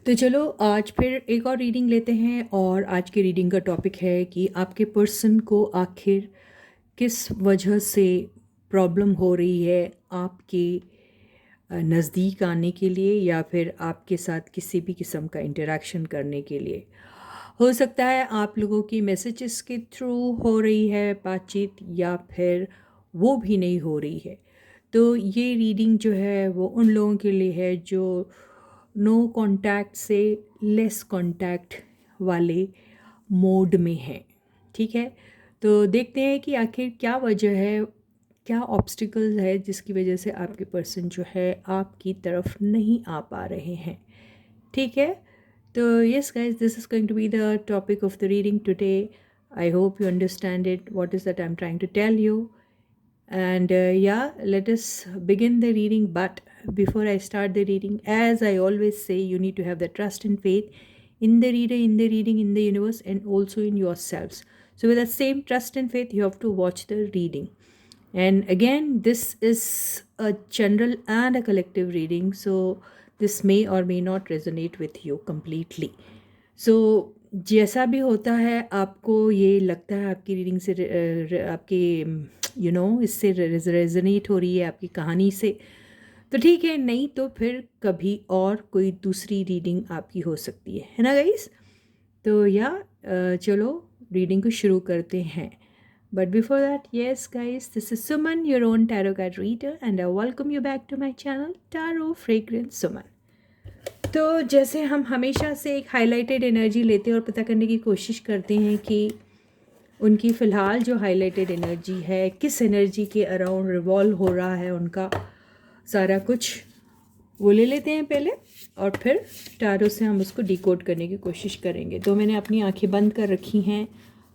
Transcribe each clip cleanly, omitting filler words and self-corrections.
तो चलो आज फिर एक और रीडिंग लेते हैं। और आज की रीडिंग का टॉपिक है कि आपके पर्सन को आखिर किस वजह से प्रॉब्लम हो रही है आपके नज़दीक आने के लिए या फिर आपके साथ किसी भी किस्म का इंटरेक्शन करने के लिए। हो सकता है आप लोगों की मैसेजेस के थ्रू हो रही है बातचीत या फिर वो भी नहीं हो रही है। तो ये रीडिंग जो है वो उन लोगों के लिए है जो नो कांटेक्ट से लेस कांटेक्ट वाले मोड में है। ठीक है, तो देखते हैं कि आखिर क्या वजह है, क्या ऑब्स्टिकल है जिसकी वजह से आपके पर्सन जो है आपकी तरफ नहीं आ पा रहे हैं। ठीक है, तो yes guys, this is going to be the topic of the reading today. I hope you understand it, what is that I'm trying to tell you. And yeah, let us begin the reading. But before I start the reading, as I always say, you need to have the trust and faith in the reader, in the reading, in the universe, and also in yourselves. So with that same trust and faith, you have to watch the reading. And again, this is a general and a collective reading, so this may or may not resonate with you completely. So जैसा भी होता है, आपको ये लगता है आपकी reading से आपकी इससे रेजोनेट हो रही है आपकी कहानी से, तो ठीक है, नहीं तो फिर कभी और कोई दूसरी रीडिंग आपकी हो सकती है ना गाइस। तो या चलो रीडिंग को शुरू करते हैं। But before that, yes guys, this is Suman, your own tarot card reader, and I welcome you back to my channel, Tarot Fragrance Suman. तो जैसे हम हमेशा से एक हाईलाइटेड एनर्जी लेते हैं और पता करने की कोशिश करते हैं कि उनकी फ़िलहाल जो हाईलाइटेड एनर्जी है, किस एनर्जी के अराउंड रिवॉल्व हो रहा है उनका सारा कुछ, वो ले लेते हैं पहले और फिर टारो से हम उसको डिकोड करने की कोशिश करेंगे। तो मैंने अपनी आंखें बंद कर रखी हैं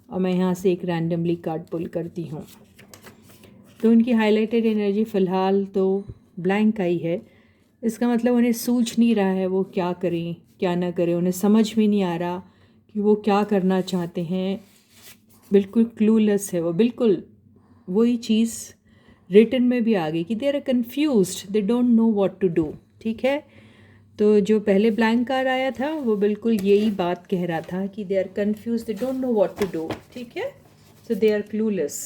और मैं यहाँ से एक रैंडमली कार्ड पुल करती हूँ। तो उनकी हाईलाइटेड एनर्जी फ़िलहाल तो ब्लैंक आई है। इसका मतलब उन्हें सूझ नहीं रहा है वो क्या करें क्या ना करें, उन्हें समझ में नहीं आ रहा कि वो क्या करना चाहते हैं। बिल्कुल क्लूलेस है वो, बिल्कुल वही चीज़ रिटन में भी आ गई कि they are confused, they don't know what to do. ठीक है, तो जो पहले ब्लैंक कार्ड आया था वो बिल्कुल यही बात कह रहा था कि they are confuse, they don't know what to do. ठीक है, सो दे आर क्लूलेस।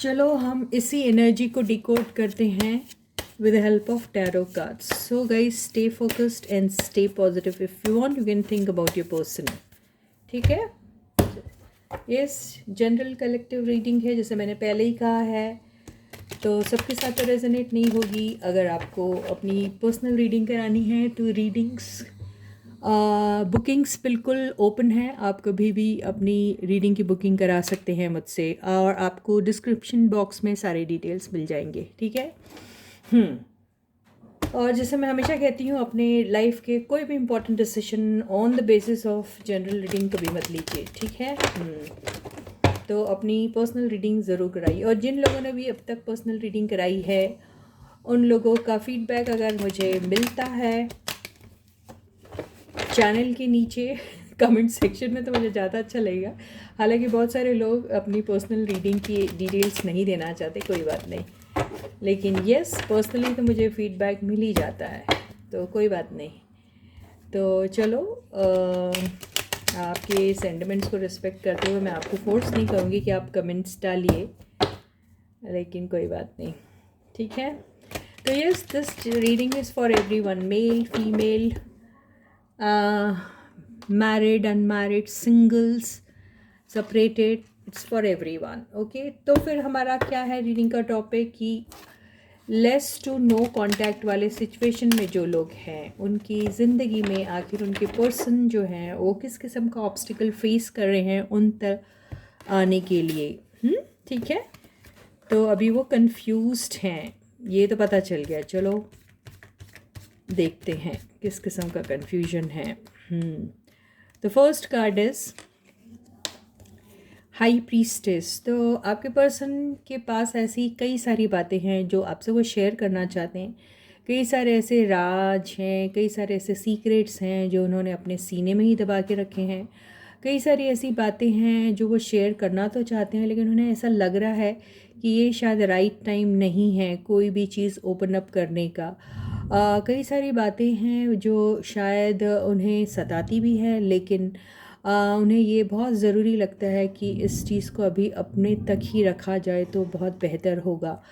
चलो हम इसी एनर्जी को डिकोड करते हैं with the help of tarot cards. So guys, stay focused and stay positive. If you want, you can think about your person. ठीक है, yes, जनरल कलेक्टिव रीडिंग है जैसे मैंने पहले ही कहा है, तो सबके साथ तो रेजोनेट नहीं होगी। अगर आपको अपनी पर्सनल रीडिंग करानी है तो रीडिंग्स बुकिंग्स बिल्कुल ओपन है, आप कभी भी अपनी रीडिंग की बुकिंग करा सकते हैं मुझसे और आपको डिस्क्रिप्शन बॉक्स में सारे डिटेल्स मिल जाएंगे। ठीक है, और जैसे मैं हमेशा कहती हूँ, अपने लाइफ के कोई भी important decision on the basis of general reading कभी मत लीजिए। ठीक है, तो अपनी पर्सनल रीडिंग ज़रूर कराइए। और जिन लोगों ने भी अब तक पर्सनल रीडिंग कराई है उन लोगों का फीडबैक अगर मुझे मिलता है चैनल के नीचे कमेंट सेक्शन में तो मुझे ज़्यादा अच्छा लगेगा। हालांकि बहुत सारे लोग अपनी पर्सनल रीडिंग की डिटेल्स नहीं देना चाहते, कोई बात नहीं, लेकिन यस पर्सनली तो मुझे फीडबैक मिल ही जाता है, तो कोई बात नहीं। तो चलो आपके सेंटिमेंट्स को रिस्पेक्ट करते हुए मैं आपको फोर्स नहीं करूँगी कि आप कमेंट्स डालिए, लेकिन कोई बात नहीं। ठीक है, तो yes, this reading is for everyone, male female, married unmarried, singles, separated, it's for everyone. Okay, तो फिर हमारा क्या है रीडिंग का टॉपिक कि लेस टू नो कांटेक्ट वाले सिचुएशन में जो लोग हैं उनकी ज़िंदगी में आखिर उनके पर्सन जो हैं वो किस किस्म का ऑब्स्टिकल फेस कर रहे हैं उन तक आने के लिए। ठीक है, तो अभी वो कंफ्यूज्ड हैं, ये तो पता चल गया। चलो देखते हैं किस किस्म का कन्फ्यूजन है। तो first card is high priestess. तो आपके पर्सन के पास ऐसी कई सारी बातें हैं जो आपसे वो शेयर करना चाहते हैं। कई सारे ऐसे राज हैं, कई सारे ऐसे सीक्रेट्स हैं जो उन्होंने अपने सीने में ही दबा के रखे हैं। कई सारी ऐसी बातें हैं जो वो शेयर करना तो चाहते हैं, लेकिन उन्हें ऐसा लग रहा है कि ये शायद राइट टाइम नहीं है कोई भी चीज़ ओपन अप करने का। कई सारी बातें हैं जो शायद उन्हें सताती भी है, लेकिन उन्हें ये बहुत ज़रूरी लगता है कि इस चीज़ को अभी अपने तक ही रखा जाए तो बहुत बेहतर होगा।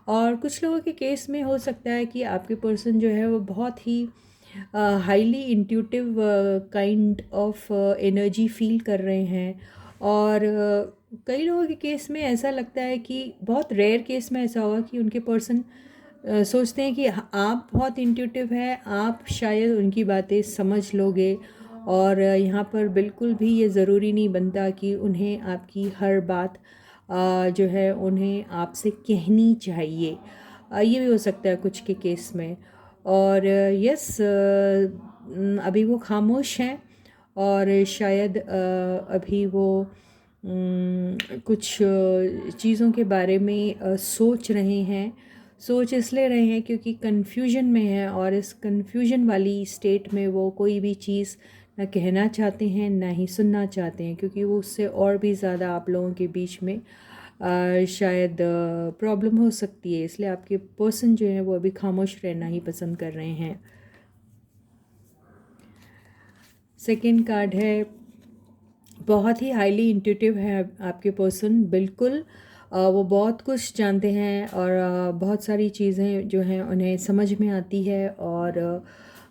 और कुछ लोगों के केस में हो सकता है कि आपके पर्सन जो है वो बहुत ही highly intuitive kind of energy feel कर रहे हैं। और कई लोगों के केस में ऐसा लगता है कि बहुत रेयर केस में ऐसा होगा कि उनके पर्सन सोचते हैं कि आप बहुत इंट्यूटिव है, आप शायद उनकी बातें समझ लोगे। और यहाँ पर बिल्कुल भी ये ज़रूरी नहीं बनता कि उन्हें आपकी हर बात जो है उन्हें आपसे कहनी चाहिए। ये भी हो सकता है कुछ के केस में। और यस, अभी वो खामोश हैं और शायद अभी वो कुछ चीज़ों के बारे में सोच रहे हैं। सोच इसलिए रहे हैं क्योंकि कन्फ्यूजन में है, और इस कन्फ्यूजन वाली स्टेट में वो कोई भी चीज़ ना कहना चाहते हैं ना ही सुनना चाहते हैं, क्योंकि वो उससे और भी ज़्यादा आप लोगों के बीच में शायद प्रॉब्लम हो सकती है। इसलिए आपके पर्सन जो है वो अभी खामोश रहना ही पसंद कर रहे हैं। सेकंड कार्ड है, बहुत ही हाईली इंट्यूटिव है आपके पर्सन। बिल्कुल वो बहुत कुछ जानते हैं और बहुत सारी चीज़ें जो हैं उन्हें समझ में आती है, और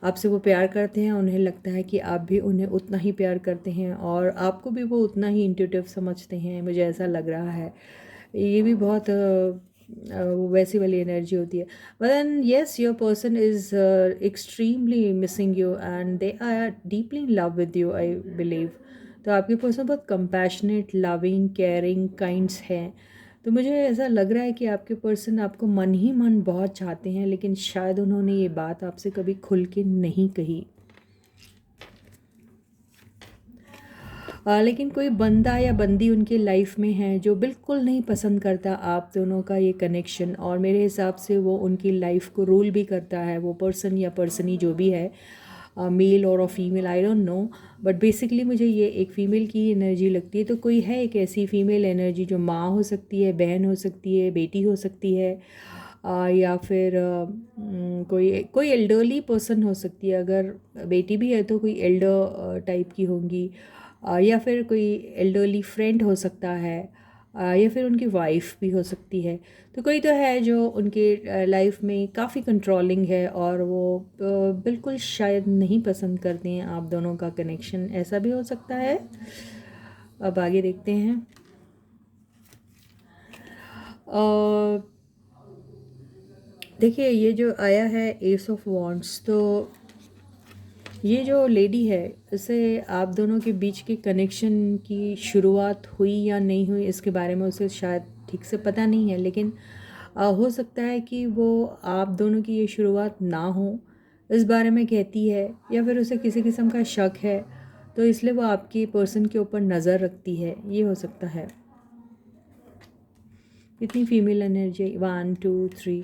आपसे वो प्यार करते हैं। उन्हें लगता है कि आप भी उन्हें उतना ही प्यार करते हैं और आपको भी वो उतना ही इंट्यूटिव समझते हैं, मुझे ऐसा लग रहा है। ये भी बहुत वो वैसी वाली एनर्जी होती है। But then yes, your person is extremely missing you and they are deeply in love with you, I believe. तो आपके पर्सन बहुत कंपैशनेट, लविंग, केयरिंग, काइंड्स हैं। तो मुझे ऐसा लग रहा है कि आपके पर्सन आपको मन ही मन बहुत चाहते हैं, लेकिन शायद उन्होंने ये बात आपसे कभी खुल के नहीं कही। लेकिन कोई बंदा या बंदी उनके लाइफ में है जो बिल्कुल नहीं पसंद करता आप दोनों का ये कनेक्शन, और मेरे हिसाब से वो उनकी लाइफ को रूल भी करता है, वो पर्सन या पर्सनी जो भी है, मेल और female, I don't no. But basically मुझे ये एक फ़ीमेल की एनर्जी लगती है। तो कोई है एक ऐसी फ़ीमेल एनर्जी जो माँ हो सकती है, बहन हो सकती है, बेटी हो सकती है, या फिर कोई कोई एल्डरली पर्सन हो सकती है। अगर बेटी भी है तो कोई एल्डर टाइप की होंगी, या फिर कोई एल्डरली फ्रेंड हो सकता है, या फिर उनकी वाइफ भी हो सकती है। तो कोई तो है जो उनके लाइफ में काफ़ी कंट्रोलिंग है और वो बिल्कुल शायद नहीं पसंद करते हैं आप दोनों का कनेक्शन, ऐसा भी हो सकता है। अब आगे देखते हैं। देखिए, ये जो आया है एस ऑफ वॉन्ड्स, तो ये जो लेडी है, इसे आप दोनों के बीच के कनेक्शन की शुरुआत हुई या नहीं हुई इसके बारे में उसे शायद ठीक से पता नहीं है, लेकिन हो सकता है कि वो आप दोनों की ये शुरुआत ना हो इस बारे में कहती है, या फिर उसे किसी किस्म का शक है, तो इसलिए वो आपके पर्सन के ऊपर नज़र रखती है, ये हो सकता है। कितनी फीमेल एनर्जी, 1 2 3।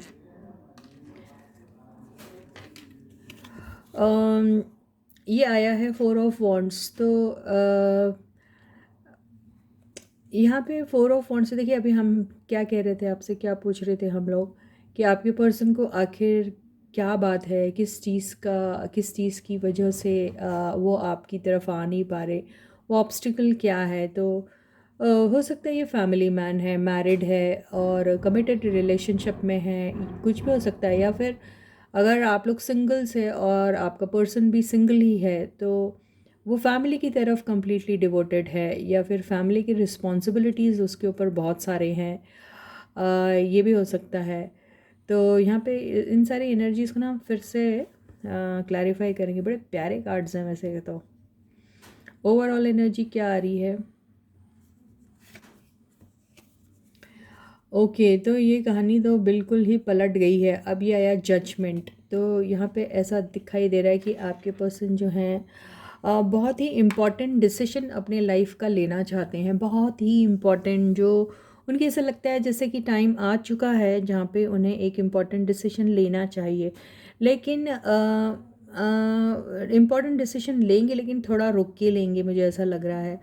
ये आया है 4 ऑफ वॉन्ड्स। तो यहाँ पे 4 ऑफ वॉन्ड्स से देखिए, अभी हम क्या कह रहे थे, आपसे क्या पूछ रहे थे हम लोग, कि आपके पर्सन को आखिर क्या बात है, किस चीज़ की वजह से वो आपकी तरफ आ नहीं पा रहे, वो ऑब्स्टिकल क्या है। तो हो सकता है ये फैमिली मैन है, मैरिड है और कमिटेड रिलेशनशिप में है, कुछ भी हो सकता है। या फिर अगर आप लोग सिंगल्स है और आपका पर्सन भी सिंगल ही है, तो वो फैमिली की तरफ कम्प्लीटली डिवोटेड है, या फिर फैमिली की रिस्पॉन्सिबिलिटीज़ उसके ऊपर बहुत सारे हैं, ये भी हो सकता है। तो यहाँ पे इन सारी एनर्जीज़ को ना हम फिर से क्लैरिफाई करेंगे। बड़े प्यारे कार्ड्स हैं वैसे तो। ओवरऑल एनर्जी क्या आ रही है? ओके, तो ये कहानी तो बिल्कुल ही पलट गई है। अब ये आया जजमेंट। तो यहाँ पे ऐसा दिखाई दे रहा है कि आपके पर्सन जो हैं बहुत ही इम्पॉर्टेंट डिसीजन अपने लाइफ का लेना चाहते हैं, बहुत ही इम्पॉर्टेंट, जो उनके ऐसा लगता है जैसे कि टाइम आ चुका है जहाँ पे उन्हें एक इम्पॉर्टेंट डिसीजन लेना चाहिए। लेकिन इम्पॉर्टेंट डिसीजन लेंगे, लेकिन थोड़ा रुक के लेंगे, मुझे ऐसा लग रहा है।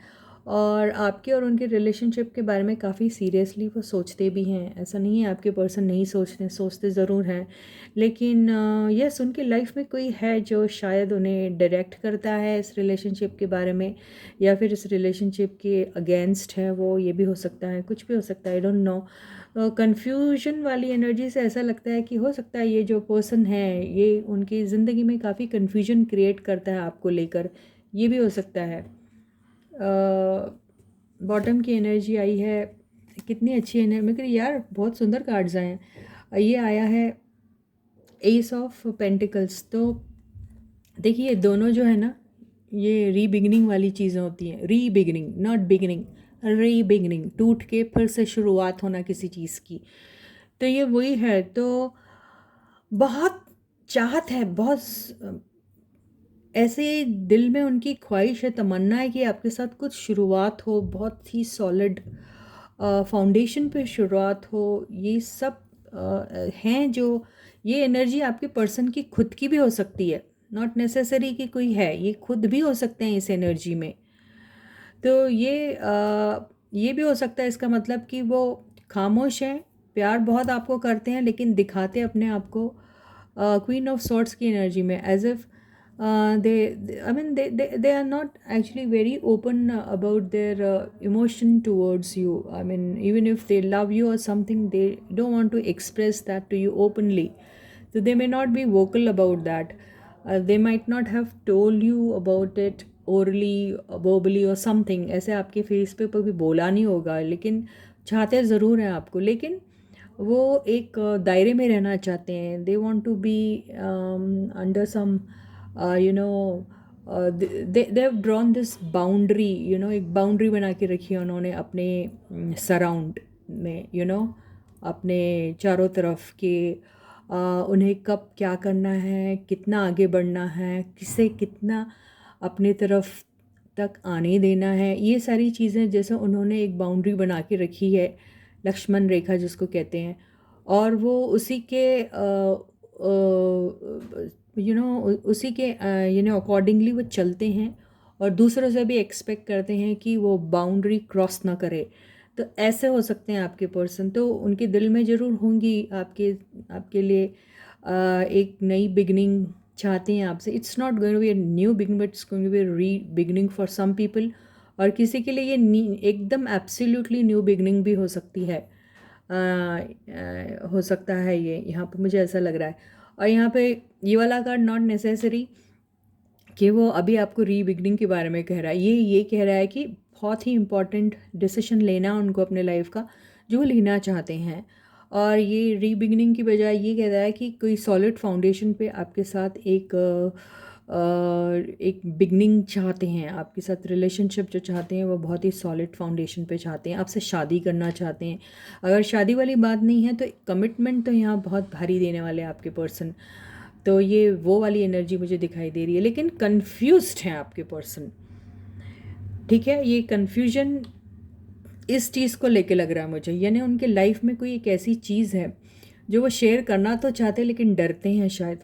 और आपके और उनके रिलेशनशिप के बारे में काफ़ी सीरियसली वो सोचते भी हैं। ऐसा नहीं है आपके पर्सन नहीं सोचते, सोचते ज़रूर हैं, लेकिन यस उनकी लाइफ में कोई है जो शायद उन्हें डायरेक्ट करता है इस रिलेशनशिप के बारे में, या फिर इस रिलेशनशिप के अगेंस्ट है वो, ये भी हो सकता है, कुछ भी हो सकता है, आई डोंट नो। कन्फ्यूजन वाली एनर्जी से ऐसा लगता है कि हो सकता है ये जो पर्सन है ये उनकी ज़िंदगी में काफ़ी कन्फ्यूजन क्रिएट करता है आपको लेकर, ये भी हो सकता है। बॉटम की एनर्जी आई है, कितनी अच्छी एनर्जी, मैं कह रही यार बहुत सुंदर कार्ड्स आए हैं। ये आया है एस ऑफ पेंटिकल्स। तो देखिए दोनों जो है ना, ये रीबिगनिंग वाली चीज़ें होती हैं, रीबिगनिंग नॉट बिगनिंग, रीबिगनिंग, टूट के फिर से शुरुआत होना किसी चीज़ की। तो ये वही है। तो बहुत चाहत है, बहुत ऐसे दिल में उनकी ख्वाहिश है, तमन्ना है कि आपके साथ कुछ शुरुआत हो, बहुत ही सॉलिड फाउंडेशन पे शुरुआत हो। ये सब हैं जो, ये एनर्जी आपके पर्सन की खुद की भी हो सकती है, नॉट नेसेसरी कि कोई है, ये खुद भी हो सकते हैं इस एनर्जी में। तो ये भी हो सकता है, इसका मतलब कि वो खामोश हैं, प्यार बहुत आपको करते हैं, लेकिन दिखाते अपने आप को क्वीन ऑफ सॉर्ट्स की एनर्जी में, as if they I mean they are not actually very open about their emotion towards you. I mean even if they love you or something, they don't want to express that to you openly, so they may not be vocal about that. They might not have told you about it orally, verbally or something, ऐसे आपके face पे कभी बोला नहीं होगा, लेकिन चाहते ज़रूर हैं आपको, लेकिन वो एक दायरे में रहना चाहते हैं। They want to be under some you know, they have drawn this boundary, you know, एक बाउंड्री बना के रखी है उन्होंने अपने सराउंड में, यू नो, अपने चारों तरफ के। उन्हें कब क्या करना है, कितना आगे बढ़ना है, किसे कितना अपने तरफ तक आने देना है, ये सारी चीज़ें जैसे उन्होंने एक बाउंड्री बना के रखी है, लक्ष्मण रेखा जिसको कहते हैं, और वो उसी के यू नो उसी के यू नो अकॉर्डिंगली वो चलते हैं, और दूसरों से भी एक्सपेक्ट करते हैं कि वो बाउंड्री क्रॉस ना करे। तो ऐसे हो सकते हैं आपके पर्सन, तो उनके दिल में ज़रूर होंगी आपके आपके लिए एक नई बिगनिंग चाहते हैं आपसे। It's not going to be a new beginning, but it's going to be a re beginning for some people, और किसी के लिए ये एकदम एब्सोल्युटली न्यू बिगनिंग भी हो सकती है। हो सकता है ये, यहाँ पे मुझे ऐसा लग रहा है। और यहाँ पे ये वाला कार्ड नॉट नेसेसरी कि वो अभी आपको री बिगनिंग के बारे में कह रहा है, ये कह रहा है कि बहुत ही इम्पॉर्टेंट डिसीजन लेना उनको अपने लाइफ का, जो वो लेना चाहते हैं। और ये री बिगनिंग की बजाय ये कह रहा है कि कोई सॉलिड फाउंडेशन पे आपके साथ एक बिगनिंग चाहते हैं, आपके साथ रिलेशनशिप जो चाहते हैं वो बहुत ही सॉलिड फाउंडेशन पे चाहते हैं, आपसे शादी करना चाहते हैं। अगर शादी वाली बात नहीं है तो कमिटमेंट तो यहाँ बहुत भारी देने वाले हैं आपके पर्सन। तो ये वो वाली एनर्जी मुझे दिखाई दे रही है, लेकिन कन्फ्यूज्ड हैं आपके पर्सन। ठीक है, ये कन्फ्यूजन इस चीज़ को लेके लग रहा है मुझे, यानी उनके लाइफ में कोई एक ऐसी चीज़ है जो वो शेयर करना तो चाहते हैं लेकिन डरते हैं, शायद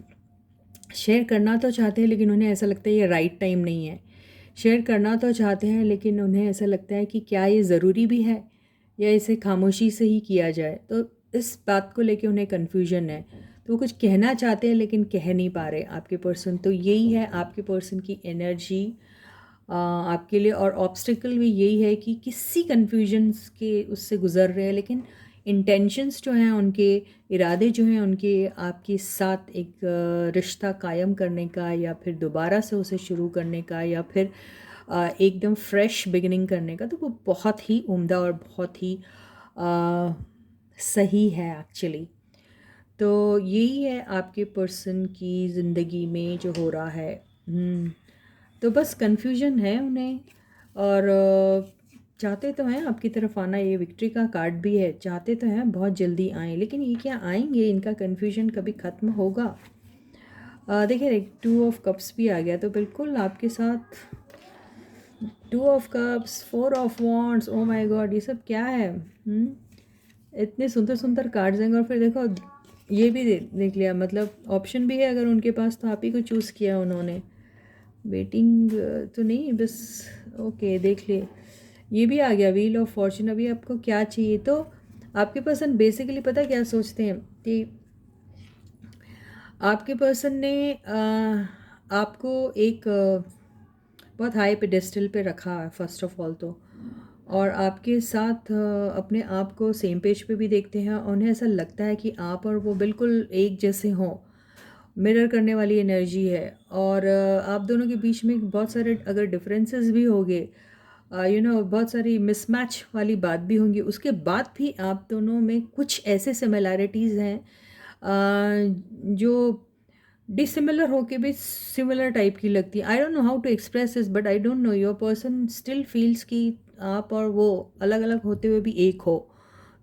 शेयर करना तो चाहते हैं लेकिन उन्हें ऐसा लगता है ये राइट टाइम नहीं है। शेयर करना तो चाहते हैं लेकिन उन्हें ऐसा लगता है कि क्या ये ज़रूरी भी है, या इसे खामोशी से ही किया जाए। तो इस बात को लेके उन्हें कन्फ्यूजन है, तो वो कुछ कहना चाहते हैं लेकिन कह नहीं पा रहे आपके पर्सन। तो यही है आपके पर्सन की एनर्जी आपके लिए, और ऑब्स्टिकल भी यही है कि किसी कन्फ्यूजन्स के उससे गुज़र रहे हैं, लेकिन इंटेंशंस जो हैं उनके, इरादे जो हैं उनके आपके साथ एक रिश्ता कायम करने का, या फिर दोबारा से उसे शुरू करने का, या फिर एकदम फ्रेश बिगिनिंग करने का, तो वो बहुत ही उम्दा और बहुत ही सही है एक्चुअली। तो यही है आपके पर्सन की ज़िंदगी में जो हो रहा है। तो बस कन्फ्यूजन है उन्हें, और चाहते तो हैं आपकी तरफ आना, ये विक्ट्री का कार्ड भी है, चाहते तो हैं बहुत जल्दी आएँ, लेकिन ये क्या आएंगे, इनका कन्फ्यूजन कभी ख़त्म होगा? देखिए एक 2 ऑफ कप्स भी आ गया, तो बिल्कुल आपके साथ 2 of cups, 4 of wands, oh my God, ये सब क्या है? इतने सुंदर सुंदर कार्ड्स हैं, और फिर देखो ये भी देख लिया, मतलब ऑप्शन भी है अगर उनके पास, तो आप ही को चूज़ किया उन्होंने। वेटिंग तो नहीं, बस ओके देख लिए। ये भी आ गया व्हील ऑफ फॉर्चून। अभी आपको क्या चाहिए? तो आपके पर्सन बेसिकली पता क्या सोचते हैं कि आपके पर्सन ने आपको एक बहुत हाई पेडेस्टल पे रखा है फर्स्ट ऑफ ऑल तो, और आपके साथ अपने आप को सेम पेज पे भी देखते हैं। उन्हें ऐसा लगता है कि आप और वो बिल्कुल एक जैसे हों, मिरर करने वाली एनर्जी है। और आप दोनों के बीच में बहुत सारे अगर डिफरेंसेस भी होंगे, बहुत सारी मिसमैच वाली बात भी होंगी, उसके बाद भी आप दोनों में कुछ ऐसे सिमिलैरिटीज़ हैं जो डिसिमिलर होके भी सिमिलर टाइप की लगती है। I don't know how to express this, but I don't know, your person still feels कि आप और वो अलग अलग होते हुए भी एक हो।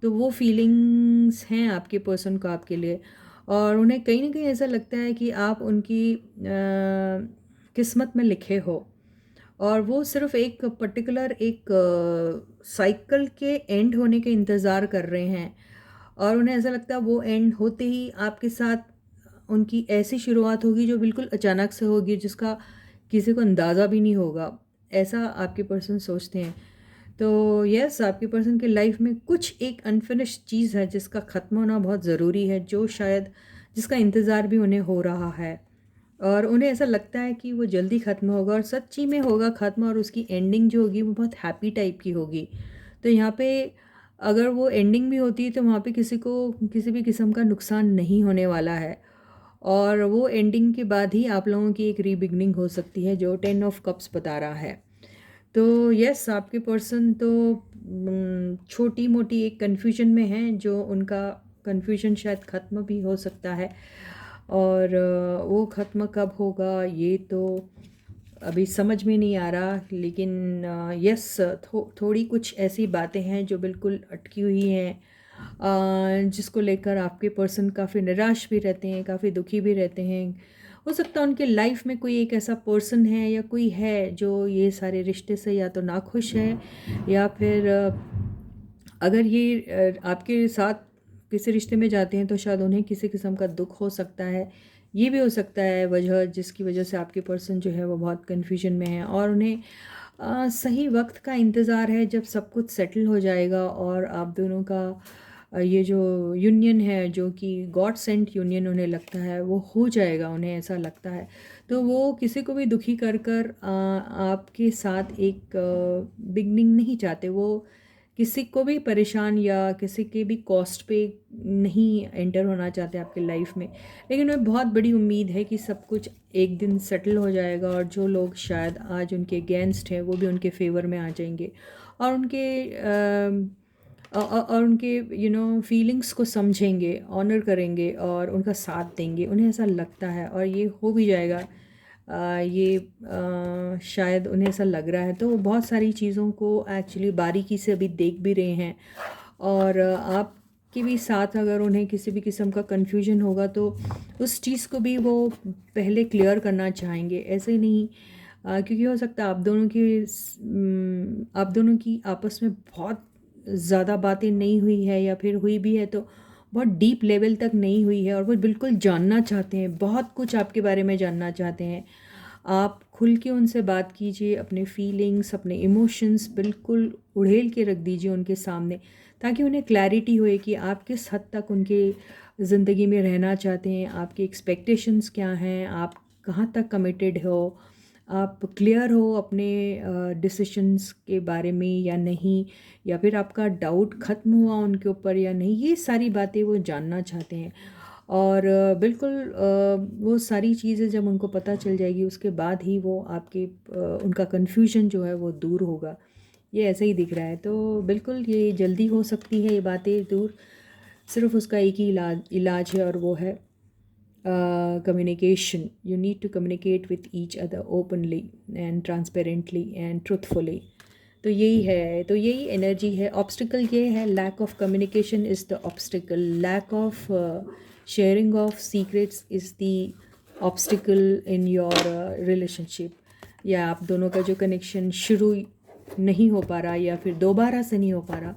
तो वो फीलिंग्स हैं आपके पर्सन को आपके लिए, और उन्हें कहीं ना कहीं ऐसा लगता है कि आप उनकी किस्मत में लिखे हो, और वो सिर्फ एक पर्टिकुलर एक साइकिल के एंड होने के इंतज़ार कर रहे हैं। और उन्हें ऐसा लगता है वो एंड होते ही आपके साथ उनकी ऐसी शुरुआत होगी जो बिल्कुल अचानक से होगी, जिसका किसी को अंदाज़ा भी नहीं होगा। ऐसा आपके पर्सन सोचते हैं। तो यस, आपके पर्सन के लाइफ में कुछ एक अनफिनिश्ड चीज़ है जिसका ख़त्म होना बहुत ज़रूरी है, जो शायद जिसका इंतज़ार भी उन्हें हो रहा है, और उन्हें ऐसा लगता है कि वो जल्दी ख़त्म होगा, और सच्ची में होगा ख़त्म, और उसकी एंडिंग जो होगी वो बहुत हैप्पी टाइप की होगी। तो यहाँ पे अगर वो एंडिंग भी होती है तो वहाँ पे किसी को किसी भी किस्म का नुकसान नहीं होने वाला है, और वो एंडिंग के बाद ही आप लोगों की एक रीबिगनिंग हो सकती है, जो 10 ऑफ कप्स बता रहा है। तो यस, आपके पर्सन तो छोटी मोटी एक कन्फ्यूजन में हैं, जो उनका कन्फ्यूजन शायद ख़त्म भी हो सकता है। और वो ख़त्म कब होगा ये तो अभी समझ में नहीं आ रहा, लेकिन यस, थोड़ी कुछ ऐसी बातें हैं जो बिल्कुल अटकी हुई हैं, जिसको लेकर आपके पर्सन काफ़ी निराश भी रहते हैं, काफ़ी दुखी भी रहते हैं। हो सकता है उनके लाइफ में कोई एक ऐसा पर्सन है या कोई है जो ये सारे रिश्ते से या तो नाखुश है, या फिर अगर ये आपके साथ किसी रिश्ते में जाते हैं तो शायद उन्हें किसी किस्म का दुख हो सकता है। ये भी हो सकता है वजह, जिसकी वजह से आपके पर्सन जो है वो बहुत कन्फ्यूजन में है, और उन्हें सही वक्त का इंतज़ार है जब सब कुछ सेटल हो जाएगा, और आप दोनों का ये जो यूनियन है, जो कि गॉड सेंट यूनियन उन्हें लगता है, वो हो जाएगा, उन्हें ऐसा लगता है। तो वो किसी को भी दुखी कर कर आपके साथ एक बिगनिंग नहीं चाहते। वो किसी को भी परेशान या किसी के भी कॉस्ट पे नहीं एंटर होना चाहते आपके लाइफ में। लेकिन उन्हें बहुत बड़ी उम्मीद है कि सब कुछ एक दिन सेटल हो जाएगा, और जो लोग शायद आज उनके अगेंस्ट हैं वो भी उनके फेवर में आ जाएंगे, और उनके और उनके फीलिंग्स को समझेंगे, ऑनर करेंगे, और उनका साथ देंगे। उन्हें ऐसा लगता है, और ये हो भी जाएगा। शायद उन्हें ऐसा लग रहा है। तो वो बहुत सारी चीज़ों को एक्चुअली बारीकी से अभी देख भी रहे हैं, और आपके भी साथ अगर उन्हें किसी भी किस्म का कन्फ्यूजन होगा तो उस चीज़ को भी वो पहले क्लियर करना चाहेंगे। ऐसे ही नहीं, क्योंकि हो सकता है आप दोनों की आपस में बहुत ज़्यादा बातें नहीं हुई है, या फिर हुई भी है तो बहुत डीप लेवल तक नहीं हुई है, और वो बिल्कुल जानना चाहते हैं, बहुत कुछ आपके बारे में जानना चाहते हैं। आप खुल के उनसे बात कीजिए, अपने फीलिंग्स, अपने इमोशंस बिल्कुल उड़ेल के रख दीजिए उनके सामने, ताकि उन्हें क्लैरिटी होए कि आप किस हद तक उनके ज़िंदगी में रहना चाहते हैं, आपकी एक्सपेक्टेशंस क्या हैं, आप कहाँ तक कमिटेड हो, आप क्लियर हो अपने डिसीशंस के बारे में या नहीं, या फिर आपका डाउट ख़त्म हुआ उनके ऊपर या नहीं। ये सारी बातें वो जानना चाहते हैं, और बिल्कुल वो सारी चीज़ें जब उनको पता चल जाएगी उसके बाद ही वो आपके उनका कन्फ्यूजन जो है वो दूर होगा। ये ऐसे ही दिख रहा है। तो बिल्कुल ये जल्दी हो सकती है ये बातें दूर। सिर्फ उसका एक ही इलाज है, और वो है communication. You need to communicate with each other openly and transparently and truthfully. तो यही है, तो यही एनर्जी है। ऑब्स्टिकल ये है, lack of communication is the obstacle, lack of sharing of secrets is the obstacle in your relationship, या आप दोनों का जो कनेक्शन शुरू नहीं हो पा रहा या फिर दोबारा से नहीं हो पा रहा,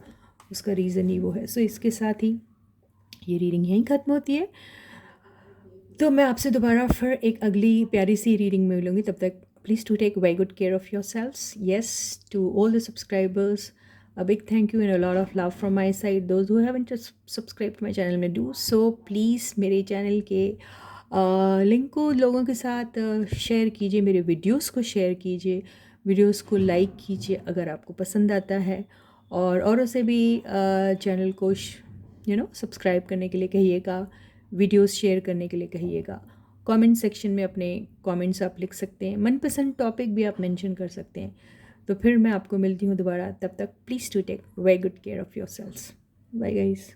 उसका रीज़न ही वो है। सो इसके साथ ही ये रीडिंग यहीं ख़त्म होती है। तो मैं आपसे दोबारा फिर एक अगली प्यारी सी रीडिंग में मिलूँगी। तब तक please do take very good care of yourselves. Yes, to all the subscribers, a big thank you and a lot of love from my side. Those who haven't just subscribed to my channel may do so. Please मेरे channel के link को लोगों के साथ share कीजिए, मेरे videos को share कीजिए, वीडियोस को लाइक कीजिए अगर आपको पसंद आता है, और औरों से भी चैनल को सब्सक्राइब करने के लिए कहिएगा, वीडियोस शेयर करने के लिए कहिएगा। कमेंट सेक्शन में अपने कमेंट्स आप लिख सकते हैं, मनपसंद टॉपिक भी आप मेंशन कर सकते हैं। तो फिर मैं आपको मिलती हूँ दोबारा, तब तक please to take very good care of yourselves. Bye guys.